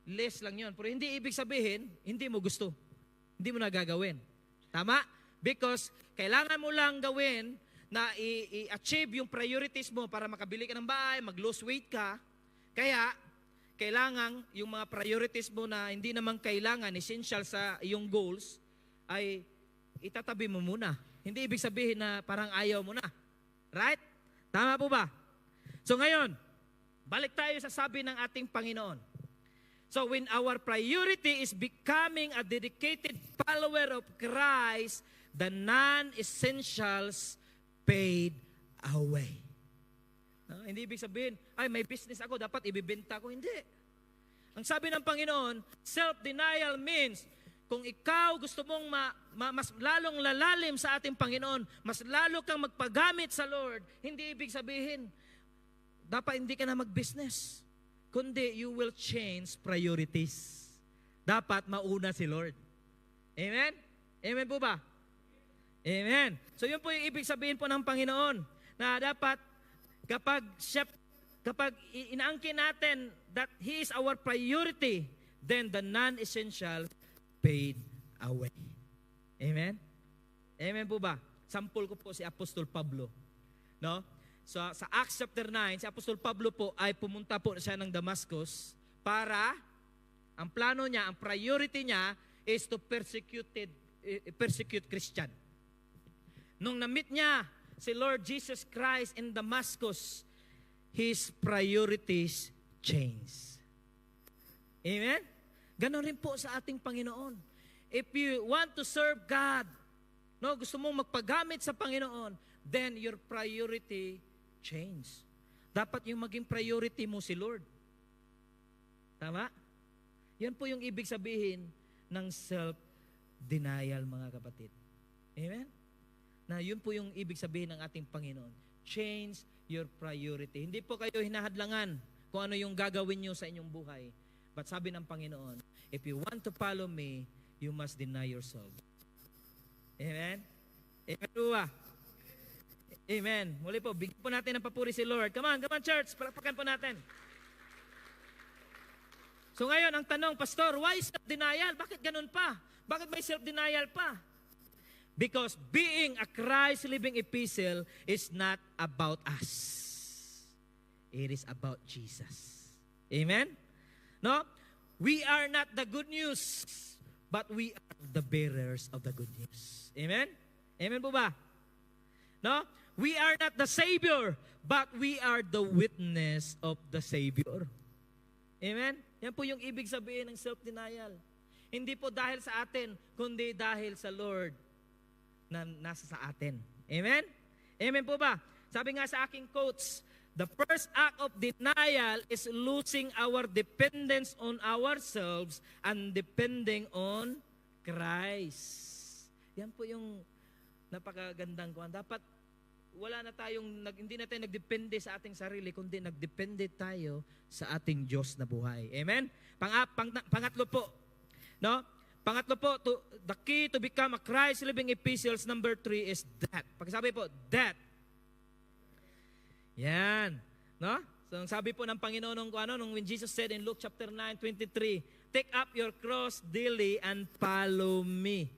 less lang yun. Pero hindi ibig sabihin, hindi mo gusto. Hindi mo nagagawin. Tama? Because kailangan mo lang gawin na i-achieve yung priorities mo para makabili ka ng bahay, mag-lose weight ka. Kaya, kailangan yung mga priorities mo na hindi naman kailangan, essential sa iyong goals, ay itatabi mo muna. Hindi ibig sabihin na parang ayaw mo na. Right? Tama po ba? So ngayon, balik tayo sa sabi ng ating Panginoon. So when our priority is becoming a dedicated follower of Christ, the non-essentials fade away. No? Hindi ibig sabihin, ay may business ako, dapat ibibenta ko. Hindi. Ang sabi ng Panginoon, self-denial means, kung ikaw gusto mong mas lalong lalalim sa ating Panginoon, mas lalo kang magpagamit sa Lord, hindi ibig sabihin, dapat hindi ka na mag-business. Kundi you will change priorities. Dapat mauna si Lord. Amen? Amen po ba? Amen. So yun po yung ibig sabihin po ng Panginoon na dapat kapag inaangkin natin that He is our priority, then the non-essential fade away. Amen? Amen po ba? Sample ko po si Apostol Pablo. No? So sa Acts chapter 9, si Apostol Pablo po ay pumunta po siya ng Damascus para, ang plano niya, ang priority niya is to persecute Christian. Nung na-meet niya si Lord Jesus Christ in Damascus, his priorities changed. Amen? Ganon rin po sa ating Panginoon. if you want to serve God, no, gusto mong magpagamit sa Panginoon, then your priority change. Dapat yung maging priority mo si Lord. Tama? Yan po yung ibig sabihin ng self-denial, mga kapatid. Amen? Na yun po yung ibig sabihin ng ating Panginoon. Change your priority. Hindi po kayo hinahadlangan kung ano yung gagawin nyo sa inyong buhay. But sabi ng Panginoon, if you want to follow me, you must deny yourself. Amen? Amen po ba? Amen. Muli po, bigyan po natin ng papuri si Lord. Come on church, palakpakan po natin. So ngayon, ang tanong, Pastor, why self-denial? Bakit ganun pa? Bakit may self-denial pa? Because being a Christ-living epistle is not about us. It is about Jesus. Amen? No? We are not the good news, but we are the bearers of the good news. Amen? Amen po ba? No? We are not the Savior, but we are the witness of the Savior. Amen? Yan po yung ibig sabihin ng self-denial. Hindi po dahil sa atin, kundi dahil sa Lord na nasa sa atin. Amen? Amen po ba? Sabi nga sa aking quotes, the first act of denial is losing our dependence on ourselves and depending on Christ. Yan po yung napakagandang kuwan. Dapat wala na tayong, hindi na tayo nagdepende sa ating sarili, kundi nagdepende tayo sa ating Diyos na buhay. Amen? Pangatlo po, no? Pangatlo po, the key to become a Christ-living epistles, number 3 is that. Pagsabi po, that. Yan. No? So, ang sabi po ng Panginoon nung when Jesus said in Luke chapter 9:23, take up your cross daily and follow me.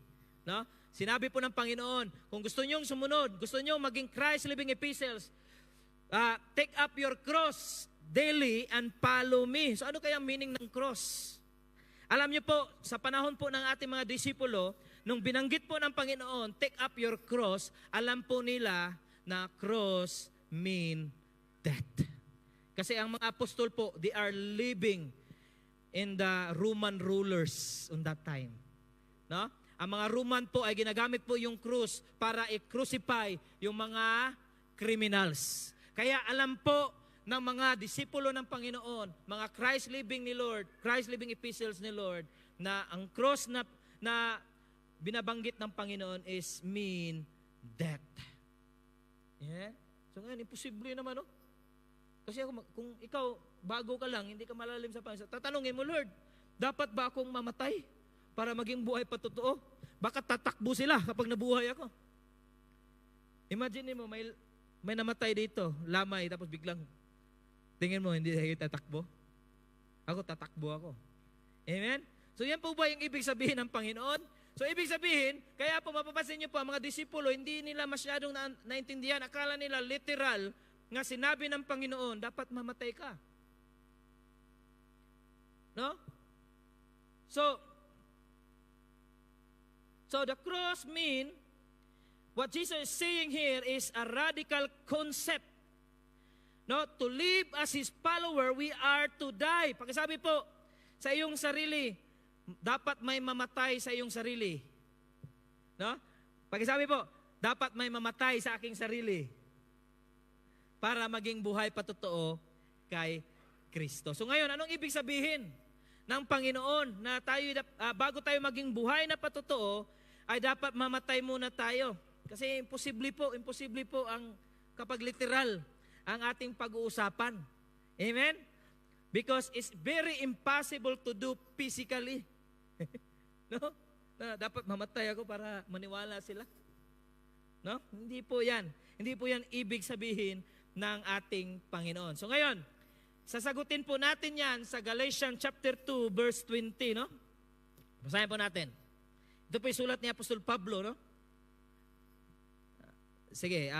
No? Sinabi po ng Panginoon, kung gusto nyong sumunod, gusto nyong maging Christ-living epistles, take up your cross daily and follow me. So ano kaya ang meaning ng cross? Alam niyo po, sa panahon po ng ating mga disipulo, nung binanggit po ng Panginoon, take up your cross, alam po nila na cross mean death. Kasi ang mga apostol po, they are living in the Roman rulers on that time. No? Ang mga Roman po ay ginagamit po yung krus para i-crucify yung mga criminals. Kaya alam po ng mga disipulo ng Panginoon, mga Christ-living ni Lord, Christ-living epistles ni Lord, na ang cross na binabanggit ng Panginoon is mean death. Yeah? So ngayon, imposible naman, no? Kasi kung ikaw, bago ka lang, hindi ka malalim sa Panginoon, tatanungin mo, Lord, dapat ba akong mamatay para maging buhay pa totoo? Baka tatakbo sila kapag nabuhay ako. Imagine mo, may namatay dito, lamay, tapos biglang, tingin mo, hindi tayo tatakbo? Ako, tatakbo ako. Amen? So yan po ba yung ibig sabihin ng Panginoon? So ibig sabihin, kaya po mapapansin niyo po, ang mga disipulo, hindi nila masyadong naintindihan. Akala nila literal nga sinabi ng Panginoon, dapat mamatay ka. No? So the cross mean, what Jesus is saying here is a radical concept. No, to live as His follower, we are to die. Pakisabi po, sa iyong sarili, dapat may mamatay sa iyong sarili. No? Pakisabi po, dapat may mamatay sa aking sarili para maging buhay patotoo kay Kristo. So ngayon, anong ibig sabihin ng Panginoon na tayo, bago tayo maging buhay na patotoo, ay dapat mamatay muna tayo. Kasi imposible po ang kapag literal ang ating pag-uusapan. Amen? Because it's very impossible to do physically. No? Na dapat mamatay ako para maniwala sila. No? Hindi po yan. Hindi po yan ibig sabihin ng ating Panginoon. So ngayon, sasagutin po natin yan sa Galatians chapter 2 verse 20, no? Basahin po natin. Ito po yung sulat ni Apostol Pablo, no? Sige,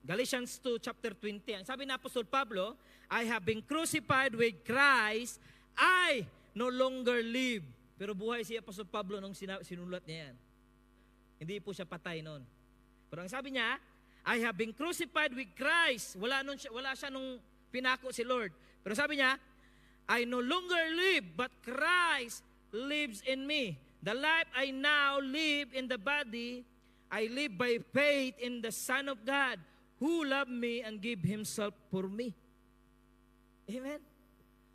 Galatians 2 chapter 20. Ang sabi ni Apostol Pablo, I have been crucified with Christ, I no longer live. Pero buhay si Apostol Pablo nung sinulat niya yan. Hindi po siya patay noon. Pero ang sabi niya, I have been crucified with Christ. Wala siya nung pinako si Lord. Pero sabi niya, I no longer live, but Christ lives in me. The life I now live in the body, I live by faith in the Son of God, who loved me and gave Himself for me. Amen?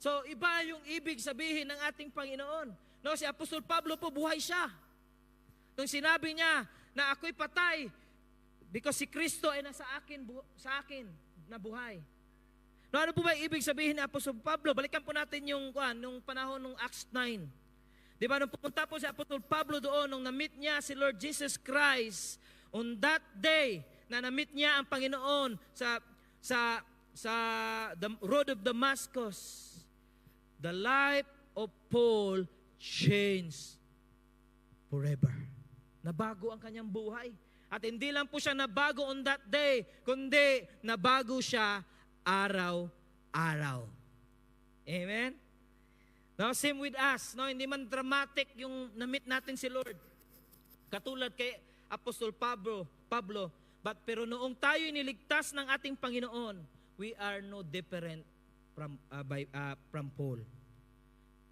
So, iba yung ibig sabihin ng ating Panginoon. No, si Apostol Pablo po, buhay siya. Nung sinabi niya na ako'y patay, because si Kristo ay nasa akin, sa akin na buhay. No, ano po ba ibig sabihin ni Apostol Pablo? Balikan po natin yung nung panahon ng Acts 9. Di ba, nung pumunta po si Apostol Pablo doon, nung na-meet niya si Lord Jesus Christ, on that day, na na-meet niya ang Panginoon sa the road of Damascus, the life of Paul changed forever. Nabago ang kanyang buhay. At hindi lang po siya nabago on that day, kundi nabago siya araw-araw. Amen? No, same with us. No, hindi man dramatic yung na-meet natin si Lord. Katulad kay Apostol Pablo, pero noong tayo niligtas ng ating Panginoon, we are no different from Paul.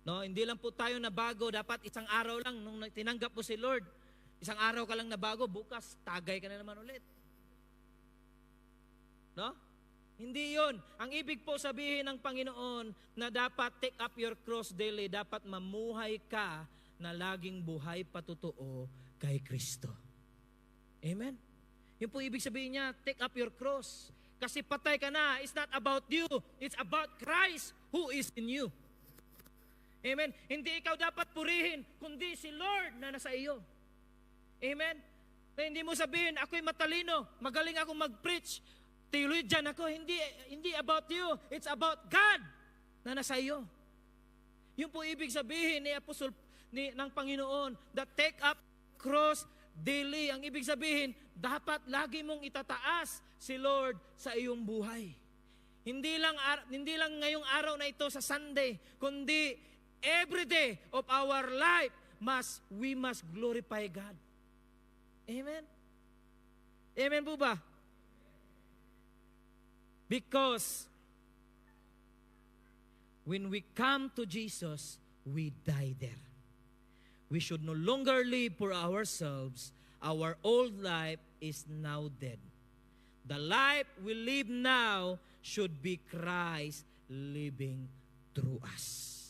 No, hindi lang po tayo nabago, dapat isang araw lang nung tinanggap mo si Lord. Isang araw ka lang nabago, bukas tagay ka na naman ulit. No? Hindi yon. Ang ibig po sabihin ng Panginoon na dapat take up your cross daily, dapat mamuhay ka na laging buhay patotoo kay Kristo. Amen? Yun po ibig sabihin niya, take up your cross. Kasi patay ka na, it's not about you, it's about Christ who is in you. Amen? Hindi ikaw dapat purihin, kundi si Lord na nasa iyo. Amen? Na hindi mo sabihin, ako'y matalino, magaling ako mag-preach, theologian ako, hindi about you. It's about God na nasa iyo. Yun po ibig sabihin ni Apostol ng Panginoon, that take up cross daily. Ang ibig sabihin, dapat lagi mong itataas si Lord sa iyong buhay. Hindi lang ngayong araw na ito sa Sunday, kundi every day of our life we must glorify God. Amen? Amen po ba? Because when we come to Jesus, we die there. We should no longer live for ourselves. Our old life is now dead. The life we live now should be Christ living through us.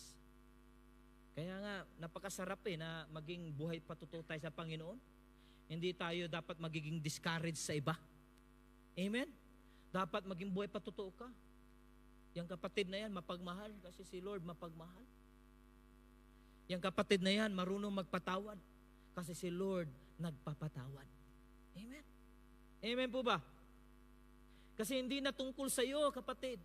Kaya nga, napakasarap na maging buhay patotoo tayo sa Panginoon. Hindi tayo dapat magiging discouraged sa iba. Amen? Dapat maging buhay patotoo ka. Yang kapatid na yan, mapagmahal. Kasi si Lord mapagmahal. Yang kapatid na yan, marunong magpatawad. Kasi si Lord nagpapatawad. Amen? Amen po ba? Kasi hindi na tungkol sa iyo, kapatid.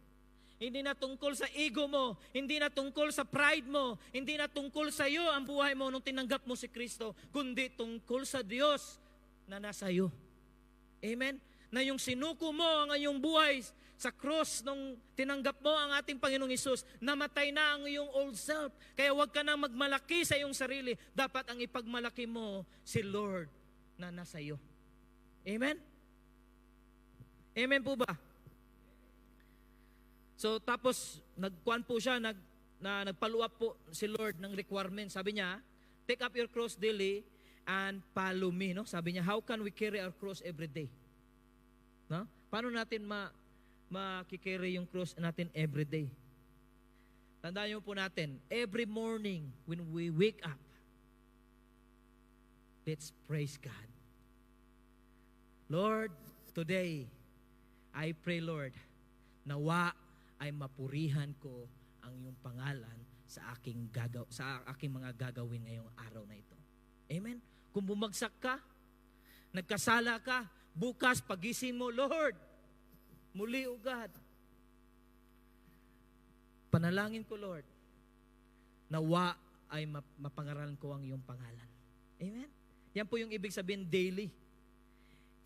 Hindi na tungkol sa ego mo. Hindi na tungkol sa pride mo. Hindi na tungkol sa iyo ang buhay mo nung tinanggap mo si Kristo. Kundi tungkol sa Diyos na nasa iyo. Amen? Na yung sinuko mo ang iyong buhay sa cross nung tinanggap mo ang ating Panginoong Hesus, namatay na ang iyong old self. Kaya huwag ka nang magmalaki sa iyong sarili. Dapat ang ipagmalaki mo si Lord na nasa iyo. Amen? Amen po ba? So tapos nagkuan po siya, nagpaluap po si Lord ng requirement. Sabi niya, take up your cross daily and follow me. No? Sabi niya, how can we carry our cross every day? No? Paano natin makikarry yung cross natin every day? Tandaan niyo po natin, every morning when we wake up, let's praise God. Lord, today, I pray, Lord, nawa ay mapurihan ko ang iyong pangalan sa aking mga gagawin ngayong araw na ito. Amen? Kung bumagsak ka, nagkasala ka, bukas pagising mo, Lord, muli o God, panalangin ko, Lord, nawa ay mapangaralan ko ang iyong pangalan. Amen? Yan po yung ibig sabihin daily.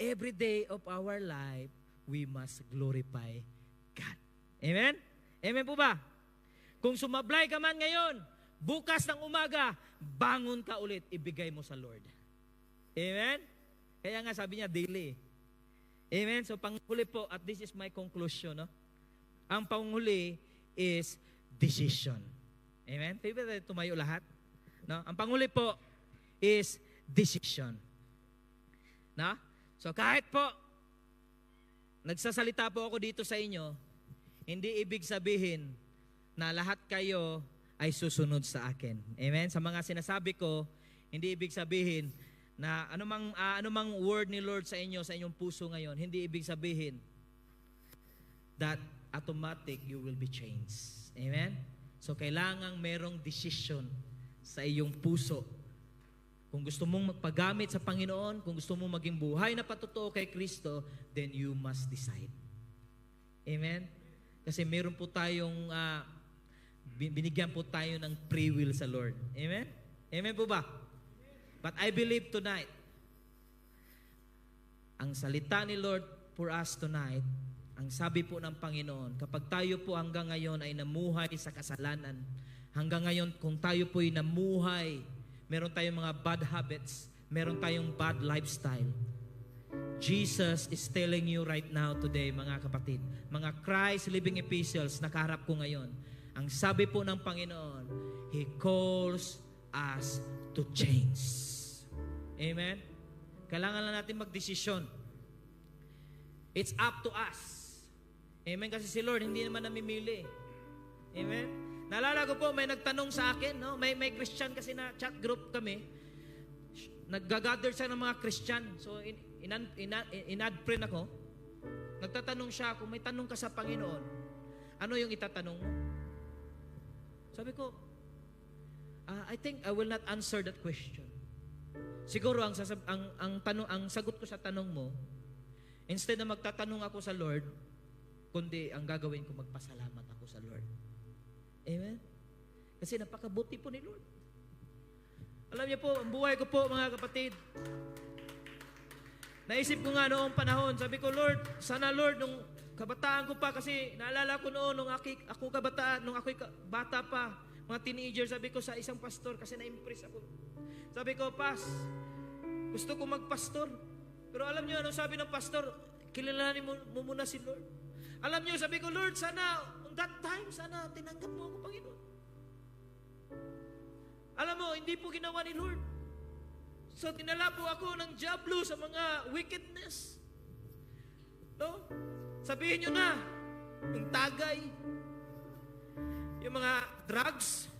Every day of our life, we must glorify God. Amen? Amen po ba? Kung sumablay ka man ngayon, bukas ng umaga, bangon ka ulit, ibigay mo sa Lord. Amen? Kaya nga sabi niya, daily. Amen? So panghuli po, at this is my conclusion, no? Ang panghuli is decision. Amen? Pwede tumayo lahat? No? Ang panghuli po is decision. Na? So kahit po, nagsasalita po ako dito sa inyo, hindi ibig sabihin na lahat kayo ay susunod sa akin. Amen? Sa mga sinasabi ko, hindi ibig sabihin na anumang word ni Lord sa inyo, sa inyong puso ngayon, hindi ibig sabihin that automatic you will be changed. Amen? So kailangang merong decision sa iyong puso. Kung gusto mong magpagamit sa Panginoon, kung gusto mong maging buhay na patotoo kay Kristo, then you must decide. Amen? Kasi meron po tayong, binigyan po tayo ng free will sa Lord. Amen? Amen po ba? But I believe tonight, ang salita ni Lord for us tonight, ang sabi po ng Panginoon, kapag tayo po hanggang ngayon ay namuhay sa kasalanan, hanggang ngayon kung tayo po ay namuhay, meron tayong mga bad habits, meron tayong bad lifestyle, Jesus is telling you right now today, mga kapatid, mga Christ living epistles, nakaharap ko ngayon, ang sabi po ng Panginoon, He calls us to change. Amen? Kailangan lang natin magdesisyon. It's up to us. Amen? Kasi si Lord, hindi naman namimili. Amen? Naalala ko po, may nagtanong sa akin, no? May Christian kasi na chat group kami. Nag-gather siya ng mga Christian. So, in-add friend ako. Nagtatanong siya, kung may tanong ka sa Panginoon, ano yung itatanong mo? Sabi ko, I think I will not answer that question. Siguro ang sagot ko sa tanong mo, instead na magtatanong ako sa Lord, kundi ang gagawin ko, magpasalamat ako sa Lord. Amen? Kasi napakabuti po ni Lord. Alam niyo po, ang buhay ko po, mga kapatid, naisip ko nga noong panahon, sabi ko, Lord, sana Lord, nung kabataan ko pa, kasi naalala ko noon, nung ako kabataan, nung ako'y bata pa, mga teenager, sabi ko sa isang pastor, kasi na-impress ako. Sabi ko, Pas, gusto ko magpastor. Pero alam niyo, ano sabi ng pastor? Kilalanin mo muna si Lord. Alam niyo, sabi ko, Lord, sana, on that time, sana tinanggap mo ako, Panginoon. Alam mo, hindi po ginawa ni Lord. So, tinala po ako ng diablo sa mga wickedness. No? Sabihin nyo na, yung tagay, yung mga drugs,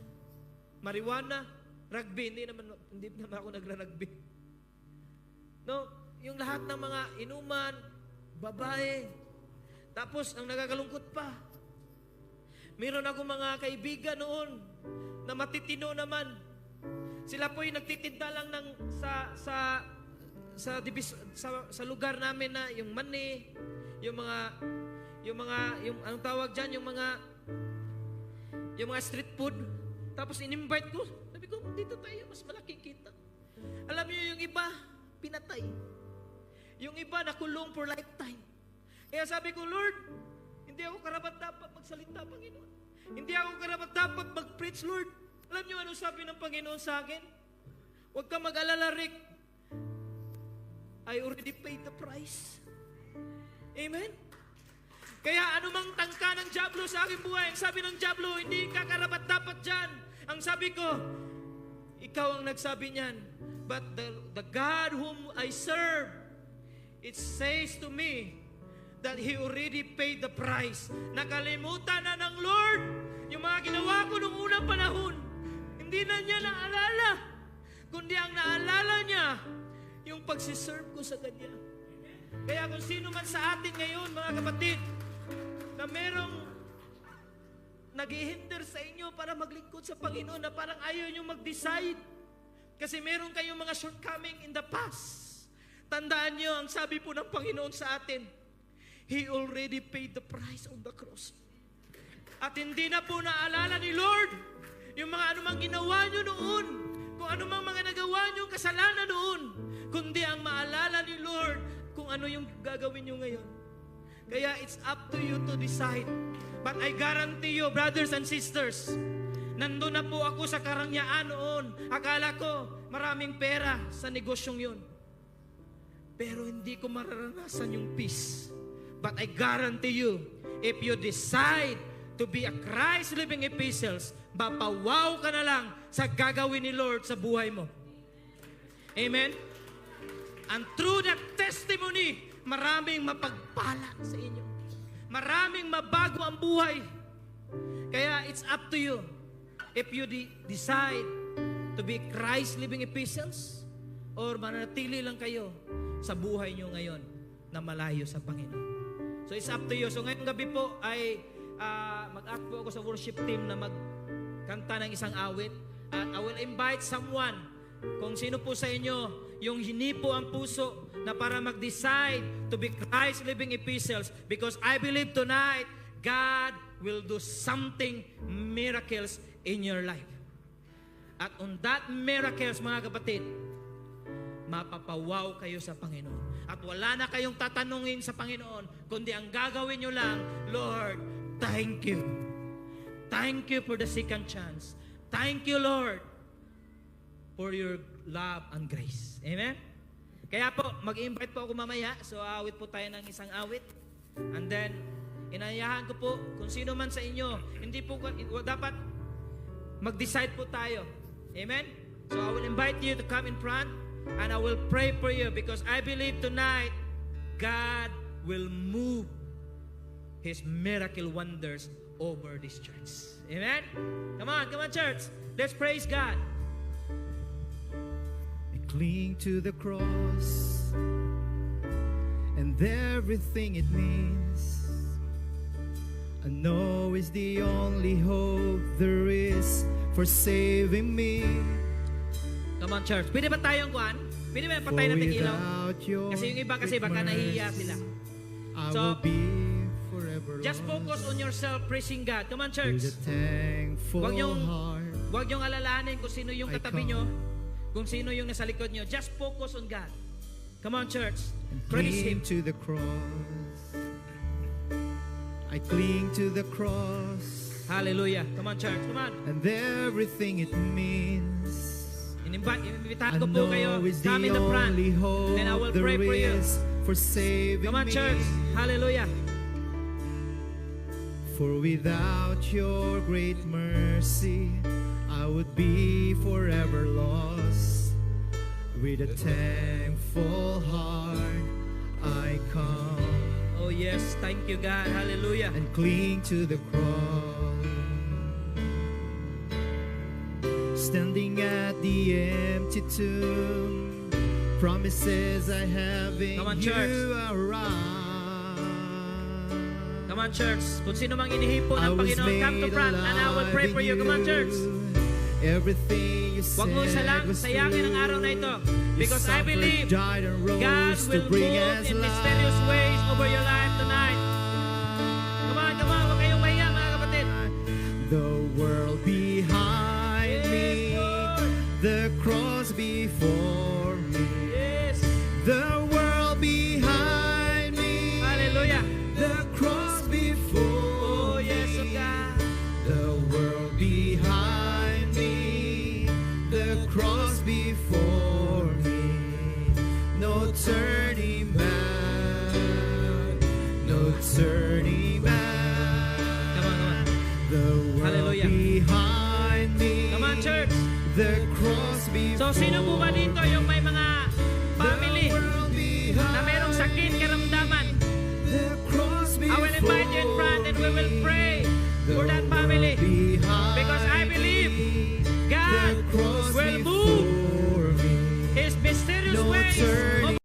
marijuana, rugby, hindi naman ako nagra-rugby. No? Yung lahat ng mga inuman, babae. Tapos, ang nagagalungkot pa, meron ako mga kaibigan noon na matitino naman. Sila po yung nagtitinda lang ng sa lugar namin na yung mani, yung anong tawag diyan, yung mga street food. Tapos in-invite ko. Sabi ko, dito tayo, mas malaking kita. Alam niyo, yung iba, pinatay. Yung iba, nakulong for lifetime. Kaya sabi ko, Lord, hindi ako karapat-dapat magsalita, Panginoon. Hindi ako karapat-dapat mag-preach, Lord. Alam niyo ano sabi ng Panginoon sa akin? Huwag ka mag-alala, Rick. I already paid the price. Amen? Kaya anumang tangka ng diablo sa aking buhay, ang sabi ng diablo, hindi ka karapat-dapat dyan. Ang sabi ko, ikaw ang nagsabi niyan. But the God whom I serve, it says to me that He already paid the price. Nakalimutan na ng Lord yung mga ginawa ko noong unang panahon. Hindi na niya naalala, kundi ang naalala niya yung pagsiserve ko sa Kanya. Kaya kung sino man sa atin ngayon, mga kapatid, na merong naghihinder sa inyo para maglingkod sa Panginoon, na parang ayaw nyo mag-decide kasi meron kayong mga shortcoming in the past. Tandaan nyo, ang sabi po ng Panginoon sa atin, He already paid the price on the cross. At hindi na po naalala ni Lord yung mga anumang ginawa nyo noon, kung anumang mga nagawa nyo kasalanan noon, kundi ang maalala ni Lord kung ano yung gagawin nyo ngayon. Kaya it's up to you to decide. But I guarantee you, brothers and sisters, nandun na po ako sa karangyaan noon. Akala ko maraming pera sa negosyong yun. Pero hindi ko mararanasan yung peace. But I guarantee you, if you decide to be a Christ living epistles, mapawaw ka na lang sa gagawin ni Lord sa buhay mo. Amen? And through that testimony, maraming mapagpala sa inyo. Maraming mabago ang buhay. Kaya it's up to you. If you decide to be Christ living epistles, or manatili lang kayo sa buhay nyo ngayon na malayo sa Panginoon. So it's up to you. So ngayong gabi po ay mag-ask po ako sa worship team na magkanta ng isang awit. At I will invite someone, kung sino po sa inyo yung hinipo ang puso na para mag-decide to be Christ living epistles, because I believe tonight God will do something miracles in your life. At on that miracles, mga kapatid, mapapawaw kayo sa Panginoon. At wala na kayong tatanungin sa Panginoon, kundi ang gagawin nyo lang, Lord, thank you. Thank you for the second chance. Thank you, Lord, for your love and grace. Amen? Kaya po, mag-invite po ako mamaya. So, awit po tayo ng isang awit. And then, inayahan ko po, kung sino man sa inyo, hindi po, dapat mag-decide po tayo. Amen? So, I will invite you to come in front and I will pray for you because I believe tonight, God will move His miracle wonders over this church. Amen? Come on, church. Let's praise God. Cling to the cross and everything it means. I know it's the only hope there is for saving me. Come on, church. Pwede ba tayong kuhan? Pwede ba patay natin ilaw? Kasi yung iba kasi baka nahihiya sila. So, just focus on yourself praising God. Come on, church. Huwag niyong alalahanin kung sino yung katabi nyo, kung sino yung nasa likod nyo. Just focus on God. Come on, church. Praise Him. To the cross. I cling to the cross. Hallelujah. Come on, church. Come on. And everything it means. Inimbitahan ko po kayo. Come in the front. Then I will pray for you. For saving Come on, church. Hallelujah. For without your great mercy, I would be forever lost. With a thankful heart, I come. Oh yes, thank you God. Hallelujah. And cling to the cross. Standing at the empty tomb, promises I have in Come on, church. you around. Come on, church. Kung sino mang inihipo ng Panginoon, come to front and I will pray for you. Come on, church. Everything you Huwag mo sayangin ang araw na ito. Because I believe God will move in mysterious ways over your life tonight. Come on. Huwag kayong mahiya, mga kapatid. The world behind me, the cross before me. Yes. The world behind me. Hallelujah. The cross before Oh, yes, oh me. God. The world behind me. The cross before me. No turning back. No turning back. Come on. The world Hallelujah. behind me. Come on, church. The cross before So, sino po ba dito yung may